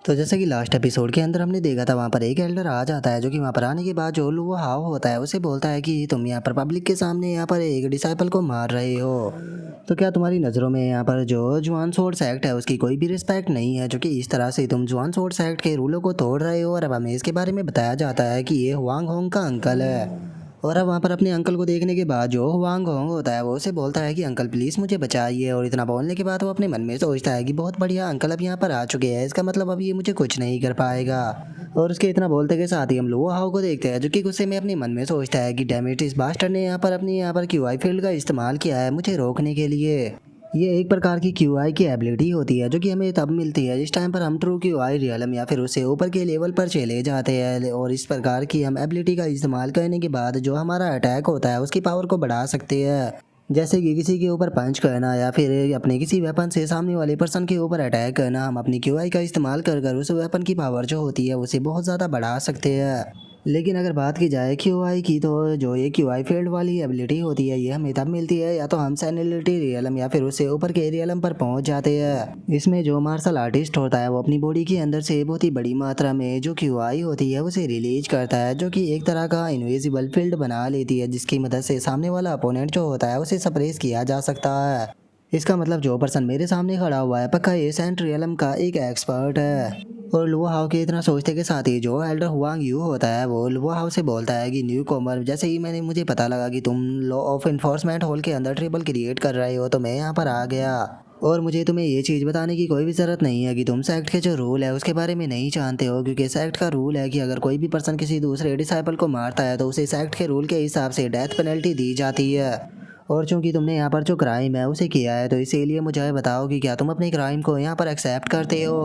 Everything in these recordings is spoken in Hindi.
तो जैसे कि लास्ट एपिसोड के अंदर हमने देखा था, वहाँ पर एक एल्डर आ जाता है, जो कि वहाँ पर आने के बाद जो वो हाव होता है उसे बोलता है कि तुम यहाँ पर पब्लिक के सामने यहाँ पर एक डिसाइपल को मार रहे हो, तो क्या तुम्हारी नज़रों में यहाँ पर जो जुआन सोर्स एक्ट है उसकी कोई भी रिस्पेक्ट नहीं है, जो कि इस तरह से तुम जुआन सोर्स एक्ट के रूलों को तोड़ रहे हो। और अब हमें इसके बारे में बताया जाता है कि ये हुआंग होंग का अंकल है। और अब वहाँ पर अपने अंकल को देखने के बाद जो हुआंग होंग होता है वो उसे बोलता है कि अंकल प्लीज़ मुझे बचाइए। और इतना बोलने के बाद वो अपने मन में सोचता है कि बहुत बढ़िया, अंकल अब यहाँ पर आ चुके हैं, इसका मतलब अब ये मुझे कुछ नहीं कर पाएगा। और उसके इतना बोलते के साथ ही हम लोग हाउ को देखते हैं, जो कि गुस्से में अपने मन में सोचता है कि डैम इट, इस बास्टर ने यहाँ पर अपनी यहाँ पर क्यूआई फील्ड का इस्तेमाल किया है मुझे रोकने के लिए। ये एक प्रकार की क्यूआई की एबिलिटी होती है, जो कि हमें तब मिलती है जिस टाइम पर हम ट्रू क्यूआई रियलम या फिर उससे ऊपर के लेवल पर चले जाते हैं। और इस प्रकार की हम एबिलिटी का इस्तेमाल करने के बाद जो हमारा अटैक होता है उसकी पावर को बढ़ा सकते हैं। जैसे कि किसी के ऊपर पंच करना या फिर अपने किसी वेपन से सामने वाले पर्सन के ऊपर अटैक करना, हम अपनी क्यूआई का इस्तेमाल कर उस वेपन की पावर जो होती है उसे बहुत ज़्यादा बढ़ा सकते हैं। लेकिन अगर बात की जाए क्यूआई की, तो जो ये क्यूआई फील्ड वाली एबिलिटी होती है ये हमें तब मिलती है या तो हम सैनिलिटी रियलम या फिर उससे ऊपर के रियलम पर पहुंच जाते हैं। इसमें जो मार्शल आर्टिस्ट होता है वो अपनी बॉडी के अंदर से बहुत ही बड़ी मात्रा में जो क्यूआई होती है उसे रिलीज करता है, जो कि एक तरह का इनविजिबल फील्ड बना लेती है, जिसकी मदद से सामने वाला अपोनेंट जो होता है उसे सप्रेस किया जा सकता है। इसका मतलब जो पर्सन मेरे सामने खड़ा हुआ है पक्का ये सेंट रियलम का एक एक्सपर्ट है। और लुआ हाउ के इतना सोचते के साथ ही जो एल्डर हुआंग यू होता है वो लुआ हाउ से बोलता है कि न्यू कॉमर, जैसे ही मुझे पता लगा कि तुम लॉ ऑफ इन्फोर्समेंट हॉल के अंदर ट्रिबल क्रिएट कर रहे हो तो मैं यहाँ पर आ गया। और मुझे तुम्हें ये चीज़ बताने की कोई भी ज़रूरत नहीं है कि तुम सेक्ट के जो रूल है उसके बारे में नहीं जानते हो, क्योंकि सेक्ट का रूल है कि अगर कोई भी पर्सन किसी दूसरे डिसाइपल को मारता है तो उसे सेक्ट के रूल के हिसाब से डेथ पेनल्टी दी जाती है। और चूंकि तुमने यहाँ पर जो क्राइम है उसे किया है तो इसीलिए मुझे बताओ कि क्या तुम अपने क्राइम को यहाँ पर एक्सेप्ट करते हो।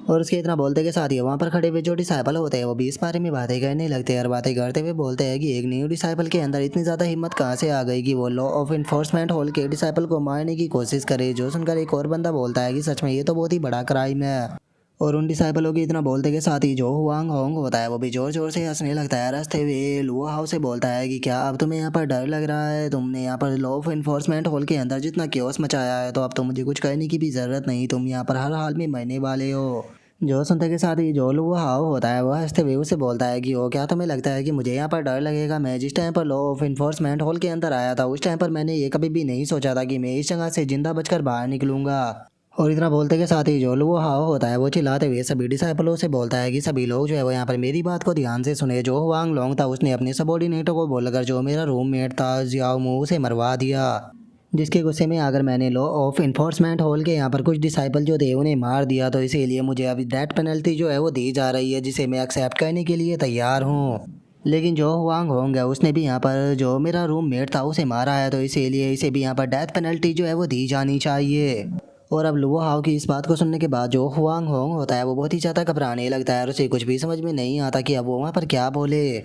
और उसके इतना बोलते के साथ ही वहाँ पर खड़े हुए जो डिसाइपल होते हैं वो भी इस बारे में बातें करने लगते हैं। और बातें करते हुए बोलते हैं कि एक न्यू डिसाइपल के अंदर इतनी ज़्यादा हिम्मत कहाँ से आ गई कि वो लॉ ऑफ इन्फोर्समेंट हॉल के डिसाइपल को मारने की कोशिश करे। जो सुनकर एक और बंदा बोलता है कि सच में ये तो बहुत ही बड़ा क्राइम है। और उन डिसाइपलों के इतना बोलते के साथ ही जो हुआंग होंग होता है वो भी जोर जोर से हंसने लगता है। रास्ते हुए लुआ हाउ से बोलता है कि क्या अब तुम्हें यहाँ पर डर लग रहा है, तुमने यहाँ पर लॉ ऑफ इन्फोर्समेंट हॉल के अंदर जितना क्योस मचाया है तो अब तो मुझे कुछ करने की भी ज़रूरत नहीं, तुम यहाँ पर हर हाल में मरने वाले हो। जो सुनते के साथ ही जो लुआ हाउ होता है वह हंसते हुए उसे बोलता है कि ओ क्या तुम्हें लगता है कि मुझे यहाँ पर डर लगेगा? मैं जिस टाइम पर लॉ ऑफ इन्फोर्समेंट हॉल के अंदर आया था उस टाइम पर मैंने ये कभी भी नहीं सोचा था कि मैं इस जगह से जिंदा बचकर बाहर निकलूंगा। और इतना बोलते के साथ ही जो वो हाव होता है वो चिल्लाते हुए सभी डिसाइपलों से बोलता है कि सभी लोग जो है वो यहाँ पर मेरी बात को ध्यान से सुने। जो वांग लोंग था उसने अपने सबॉर्डिनेटों को बोलकर जो मेरा रूममेट था जियाओ मू उसे मरवा दिया, जिसके गुस्से में अगर मैंने लॉ ऑफ इन्फोर्समेंट हॉल के यहाँ पर कुछ डिसाइपल जो थे उन्हें मार दिया तो इसीलिए मुझे अभी डेथ पेनल्टी जो है वो दी जा रही है, जिसे मैं एक्सेप्ट करने के लिए तैयार हूँ। लेकिन जो हुआंग होंग है उसने भी यहाँ पर जो मेरा रूममेट था उसे मारा है, तो इसीलिए इसे भी यहाँ पर डेथ पेनल्टी जो है वो दी जानी चाहिए। और अब लुआ हाउ की इस बात को सुनने के बाद जो हुआंग होंग होता है वो बहुत ही ज़्यादा घबराने लगता है और उसे कुछ भी समझ में नहीं आता कि अब वो वहाँ पर क्या बोले।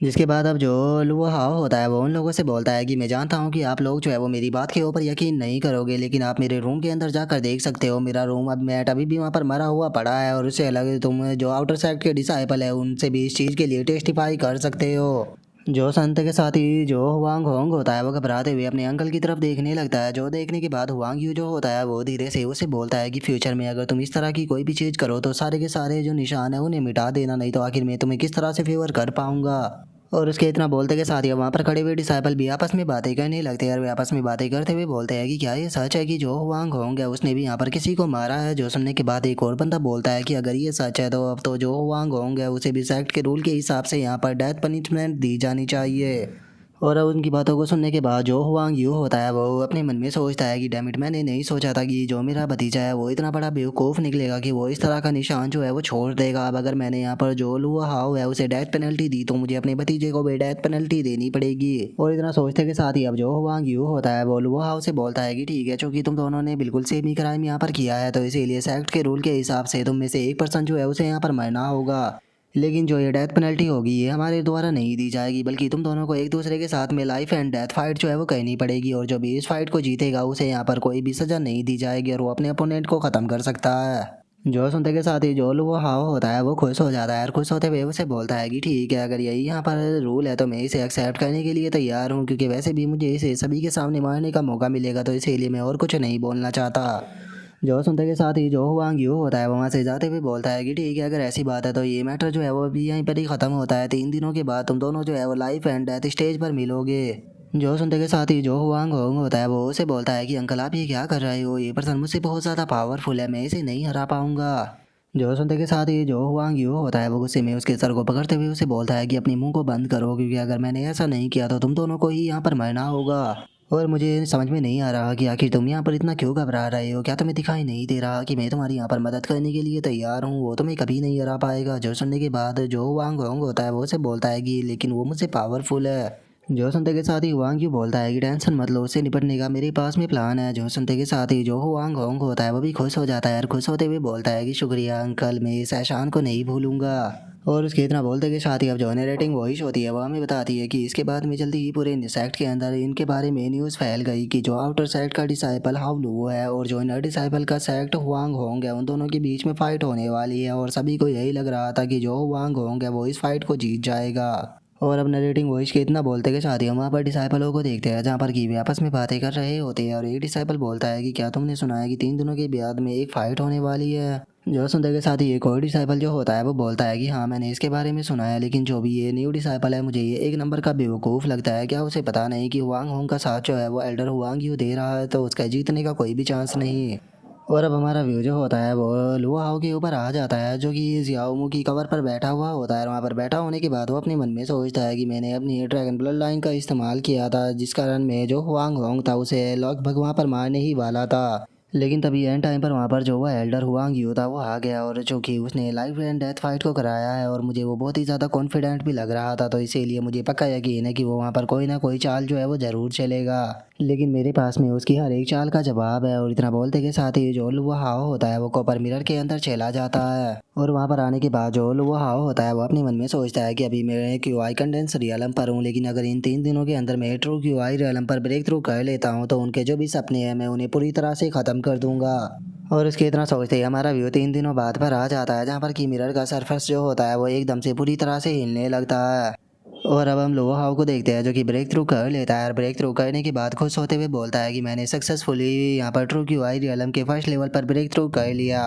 जिसके बाद अब जो लुआ हाउ होता है वो उन लोगों से बोलता है कि मैं जानता हूँ कि आप लोग जो है वो मेरी बात के ऊपर यकीन नहीं करोगे, लेकिन आप मेरे रूम के अंदर जाकर देख सकते हो। मेरा रूम अब मैट अभी भी वहाँ पर मरा हुआ पड़ा है और उससे अलग तुम जो आउटर साइड के डिसाइपल है उनसे भी इस चीज़ के लिए टेस्टिफाई कर सकते हो। जो संत के साथ ही जो हुआंग होंग होता है वो घबराते हुए अपने अंकल की तरफ देखने लगता है। जो देखने के बाद हुआंग यू जो होता है वो धीरे से उसे बोलता है कि फ्यूचर में अगर तुम इस तरह की कोई भी चीज़ करो तो सारे के सारे जो निशान है उन्हें मिटा देना, नहीं तो आखिर में तुम्हें किस तरह से फेवर कर पाऊंगा। और उसके इतना बोलते के साथ ही वहाँ पर खड़े हुए डिसाइपल भी आपस में बातें करने लगते हैं और वे आपस में बातें करते हुए बोलते हैं कि क्या ये सच है कि जो हुआंग होंग है उसने भी यहाँ पर किसी को मारा है। जो सुनने के बाद एक और बंदा बोलता है कि अगर ये सच है तो अब तो जो हुआंग होंग है उसे भी सेक्ट के रूल के हिसाब से यहाँ पर डेथ पनिशमेंट दी जानी चाहिए। और अब उनकी बातों को सुनने के बाद जो हुआंग यू होता है वो अपने मन में सोचता है कि डैमिट, मैंने नहीं सोचा था कि जो मेरा भतीजा है वो इतना बड़ा बेवकूफ़ निकलेगा कि वो इस तरह का निशान जो है वो छोड़ देगा। अब अगर मैंने यहाँ पर जो लुआ हाउ है उसे डेथ पेनल्टी दी तो मुझे अपने भतीजे को भी डेथ पेनल्टी देनी पड़ेगी। और इतना सोचते के साथ ही अब जो हुआंग यू होता है वो लुआ हाउ से बोलता है कि ठीक है, चूंकि तुम दोनों ने बिल्कुल सेम ही क्राइम यहाँ पर किया है तो इसीलिए सेक्ट के रूल के हिसाब से तुम में से एक पर्सन जो है उसे यहाँ पर मरना होगा। लेकिन जो ये डेथ पेनल्टी होगी ये हमारे द्वारा नहीं दी जाएगी, बल्कि तुम दोनों को एक दूसरे के साथ में लाइफ एंड डेथ फाइट जो है वो करनी पड़ेगी। और जो भी इस फाइट को जीतेगा उसे यहाँ पर कोई भी सज़ा नहीं दी जाएगी और वो अपने अपोनेंट को ख़त्म कर सकता है। जो सुनते के साथ ही जो वो हाव होता है वो खुश हो जाता है और खुश होते हुए उसे बोलता है कि ठीक है, अगर यही यहाँ पर रूल है तो मैं इसे एक्सेप्ट करने के लिए तैयार हूँ, क्योंकि वैसे भी मुझे इसे सभी के सामने मारने का मौका मिलेगा, तो इसीलिए मैं और कुछ नहीं बोलना चाहता। जो सुनते के साथ ही जो हुआंग यू होता है वो वहाँ से जाते हुए बोलता है कि ठीक है, अगर ऐसी बात है तो ये मैटर जो है वो अभी यहीं पर ही ख़त्म होता है। 3 दिनों के बाद तुम दोनों जो है वो लाइफ एंड डेथ स्टेज पर मिलोगे। जो सुनते के साथ ही जो हुआंग होंग होता है वो उसे बोलता है कि अंकल आप ये क्या कर रहे हो, ये पर्सन मुझसे बहुत ज़्यादा पावरफुल है, मैं इसे नहीं हरा पाऊंगा। जो सुनते के साथ ही जो हुआंग यू होता है वो गुस्से में उसके सर को पकड़ते हुए उसे बोलता है कि अपने मुंह को बंद करो, क्योंकि अगर मैंने ऐसा नहीं किया तो तुम दोनों को ही यहाँ पर मरना होगा। और मुझे समझ में नहीं आ रहा कि आखिर तुम यहाँ पर इतना क्यों घबरा रहे हो। क्या तुम्हें दिखाई नहीं दे रहा कि मैं तुम्हारी यहाँ पर मदद करने के लिए तैयार हूँ, वो तुम्हें कभी नहीं हरा पाएगा। जो सुनने के बाद जो वांग होंग होता है वो उसे बोलता है कि लेकिन वो मुझसे पावरफुल है। जो सुनते के साथ ही वांग यू बोलता है कि टेंशन मत लो, उससे निपटने का मेरे पास में प्लान है। जो सुनते के साथ ही जो वांग होंग होता है वो भी खुश हो जाता है और खुश होते हुए बोलता है कि शुक्रिया अंकल, मैं इस एहसान को नहीं भूलूंगा। और उसके इतना बोलते के साथ ही अब जो नरेटिंग वॉइस होती है वो हमें बताती है कि इसके बाद में जल्दी ही पूरे सेक्ट के अंदर इनके बारे में न्यूज़ फैल गई कि जो आउटर सेक्ट का डिसाइपल हाउ लुओ है और जो इनर डिसाइपल का सेक्ट हुआंग होंग है, उन दोनों के बीच में फाइट होने वाली है। और सभी को यही लग रहा था कि जो हुआंग होंग है वो इस फाइट को जीत जाएगा। और अब नरेटिंग वॉइस के इतना बोलते के साथ ही हम वहाँ पर डिसाइपलों को देखते हैं जहाँ पर कि वे आपस में बातें कर रहे होते हैं। और एक डिसाइपल बोलता है कि क्या तुमने सुना है कि 3 दिनों के बाद में एक फाइट होने वाली है। जो सुनते के साथ ही एक और डिसाइपल जो होता है वो बोलता है कि हाँ मैंने इसके बारे में सुना है, लेकिन जो भी ये न्यू डिसाइपल है मुझे ये एक नंबर का बेवकूफ़ लगता है। क्या उसे पता नहीं कि हुआंग होंग का साथ जो है वो एल्डर हुआंग यू दे रहा है, तो उसका जीतने का कोई भी चांस नहीं। और अब हमारा व्यू जो होता है वो लुआओ के ऊपर आ जाता है, जो कि जियाओमू की कवर पर बैठा हुआ होता है। वहाँ पर बैठा होने के बाद वो अपने मन में सोचता है कि मैंने अपनी ड्रैगन ब्लड लाइन का इस्तेमाल किया था, जिस कारण मैं जो हुआंग होंग था उसे लगभग वहाँ पर मारने ही वाला था। लेकिन तभी एंड टाइम पर वहाँ पर जो वो एल्डर हुआंग यू था वो आ गया, और जो कि उसने लाइफ एंड डेथ फाइट को कराया है। और मुझे वो बहुत ही ज़्यादा कॉन्फिडेंट भी लग रहा था, तो इसीलिए मुझे पक्का यकीन है कि वो वहाँ पर कोई ना कोई चाल जो है वो ज़रूर चलेगा। लेकिन मेरे पास में उसकी हर एक चाल का जवाब है। और इतना बोलते के साथ ही जो लुआ हाओ होता है वो कॉपर मिरर के अंदर चला जाता है। और वहाँ पर आने के बाद जो लुआ हाओ होता है वो अपने मन में सोचता है कि अभी मैं क्यू आई कंडेंस रियलम पर हूँ, लेकिन अगर इन 3 दिनों के अंदर मैं ट्रू क्यू आई रियलम पर ब्रेक थ्रू कर लेता हूँ तो उनके जो भी सपने हैं मैं उन्हें पूरी तरह से ख़त्म कर दूंगा। और इसके इतना सोचते ही हमारा व्यू 3 दिनों बाद पर आ जाता है, जहाँ पर कि मिरर का सरफेस जो होता है वो एकदम से पूरी तरह से हिलने लगता है। और अब हम लोहा हाउ को देखते हैं, जो कि ब्रेक थ्रू कर लेता है। और ब्रेक थ्रू करने के बाद खुश होते हुए बोलता है कि मैंने सक्सेसफुली यहाँ पर ट्रू क्यू आई रियलम के फर्स्ट लेवल पर ब्रेक थ्रू कर लिया।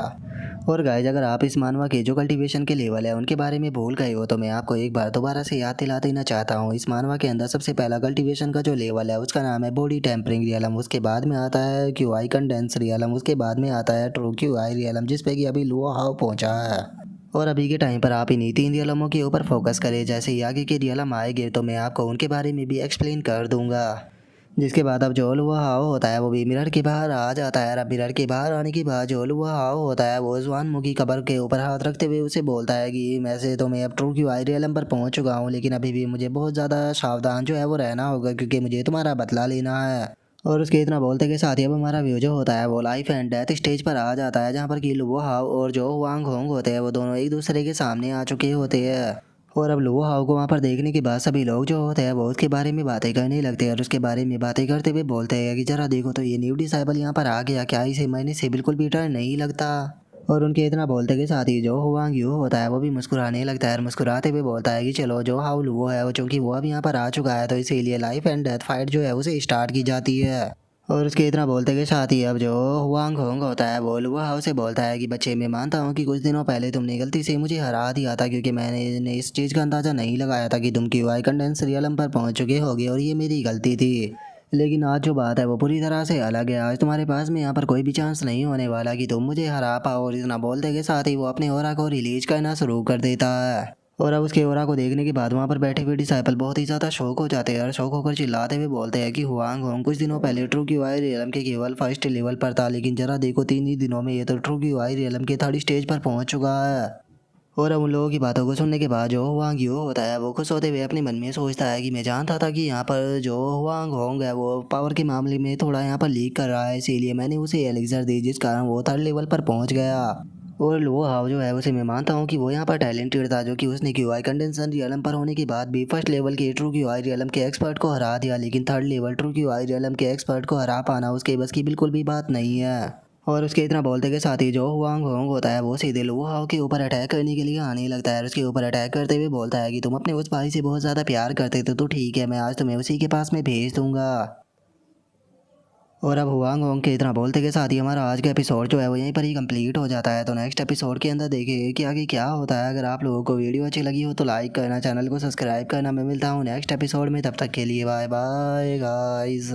और गाइज, अगर आप इस मानवा के जो कल्टीवेशन के लेवल है उनके बारे में भूल गए हो तो मैं आपको एक बार दोबारा से याद दिला देना चाहता हूँ। इस मानवा के अंदर सबसे पहला कल्टीवेशन का जो लेवल है उसका नाम है बॉडी टेम्परिंग रियलम, उसके बाद में आता है क्यू आई कंडेंस रियलम, उसके बाद में आता है ट्रू क्यू आई रियलम, जिसपे कि अभी लोहा हाउ पहुँचा है। और अभी के टाइम पर आप इन्हीं 3 रियलमों के ऊपर फोकस करें। जैसे ही आगे के रियलम आएंगे तो मैं आपको उनके बारे में भी एक्सप्लेन कर दूंगा। जिसके बाद अब जो लुआ हाओ होता है वो भी मिरर के बाहर आ जाता है। अब मिरर के बाहर आने के बाद जो लुआ हाओ होता है वो जुआनमू की कब्र के ऊपर हाथ रखते हुए उसे बोलता है कि वैसे तो मैं अब ट्रू क्यू आई रियलम पर पहुंच चुका हूँ, लेकिन अभी भी मुझे बहुत ज़्यादा सावधान जो है वो रहना होगा, क्योंकि मुझे तुम्हारा बदला लेना है। और उसके इतना बोलते के साथ ही अब हमारा व्यू जो होता है वो लाइफ एंड डेथ स्टेज पर आ जाता है, जहाँ पर कि लुओ हाओ और जो वांग होंग होते हैं वो दोनों एक दूसरे के सामने आ चुके होते हैं। और अब लुओ हाओ को वहाँ पर देखने के बाद सभी लोग जो होते हैं वो उसके बारे में बातें करने लगते हैं। और उसके बारे में बातें करते हुए बोलते हैं कि जरा देखो तो ये न्यू डिसाइबल यहाँ पर आ गया, क्या इसे मैंने से बिल्कुल भी डर नहीं लगता। और उनके इतना बोलते के साथ ही जो हुआंग यू होता है वो भी मुस्कुराने लगता है, और मुस्कुराते हुए बोलता है कि चलो जो हाउ लुओ है वो, चूंकि वो अब यहाँ पर आ चुका है तो इसीलिए लाइफ एंड डेथ फाइट जो है उसे स्टार्ट की जाती है। और उसके इतना बोलते के साथ ही अब जो हुआंग होंग होता है वो लुआ हाउ से बोलता है कि बच्चे, मैं मानता हूँ कि कुछ दिनों पहले तुमने गलती से मुझे हरा दिया था, क्योंकि मैंने इस चीज़ का अंदाज़ा नहीं लगाया था कि तुम क्यू आई कंडेंस रियलम पर पहुँच चुके होगे, और ये मेरी गलती थी। लेकिन आज जो बात है वो पूरी तरह से अलग है। आज तुम्हारे पास में यहाँ पर कोई भी चांस नहीं होने वाला कि तुम मुझे हरा पाओ। और इतना बोलते के साथ ही वो अपने ओरा को रिलीज करना शुरू कर देता है। और अब उसके ओरा को देखने के बाद वहाँ पर बैठे हुए डिसाइपल बहुत ही ज़्यादा शौक हो जाते हैं, और शौक होकर चिल्लाते हुए बोलते हैं कि हुआंग होंग कुछ दिनों पहले ट्रू क्यू आई रियलम के केवल फर्स्ट लेवल पर था, लेकिन जरा देखो 3 ही दिनों में ये तो ट्रू क्यू आई रियलम के थर्ड स्टेज पर पहुँच चुका है। और अब उन लोगों की बातों को सुनने के बाद जो हुआंग यू होता है वो खुश होते हुए अपने मन में सोचता है कि मैं जानता था कि यहाँ पर जो हुआंग होंग है वो पावर के मामले में थोड़ा यहाँ पर लीक कर रहा है, इसीलिए मैंने उसे एलिक्सर दी, जिस कारण वो थर्ड लेवल पर पहुँच गया। और लो हाउ जो है उसे मैं मानता हूँ कि वो यहाँ पर टैलेंटेड था, जो कि उसने क्यू आई कंडेंसन रियलम पर होने के बाद भी फर्स्ट लेवल के ट्रू क्यू आई रियलम के एक्सपर्ट को हरा दिया, लेकिन third level true Q I realm के एक्सपर्ट को हरा पाना उसके बस की बिल्कुल भी बात नहीं है। और उसके इतना बोलते के साथ ही जो हुआंग होंग होता है वो सीधे लुओ हाओ के ऊपर अटैक करने के लिए आने लगता है। और उसके ऊपर अटैक करते हुए बोलता है कि तुम अपने उस भाई से बहुत ज़्यादा प्यार करते थे, तो ठीक है, मैं आज तुम्हें उसी के पास में भेज दूंगा। और अब हुआंग होंग के इतना बोलते के साथ ही हमारा आज का एपिसोड जो है वो यहीं पर ही कंप्लीट हो जाता है। तो नेक्स्ट एपिसोड के अंदर देखेंगे कि आगे क्या होता है। अगर आप लोगों को वीडियो अच्छी लगी हो तो लाइक करना, चैनल को सब्सक्राइब करना। मैं मिलता हूँ नेक्स्ट एपिसोड में, तब तक के लिए बाय बाय गाइस।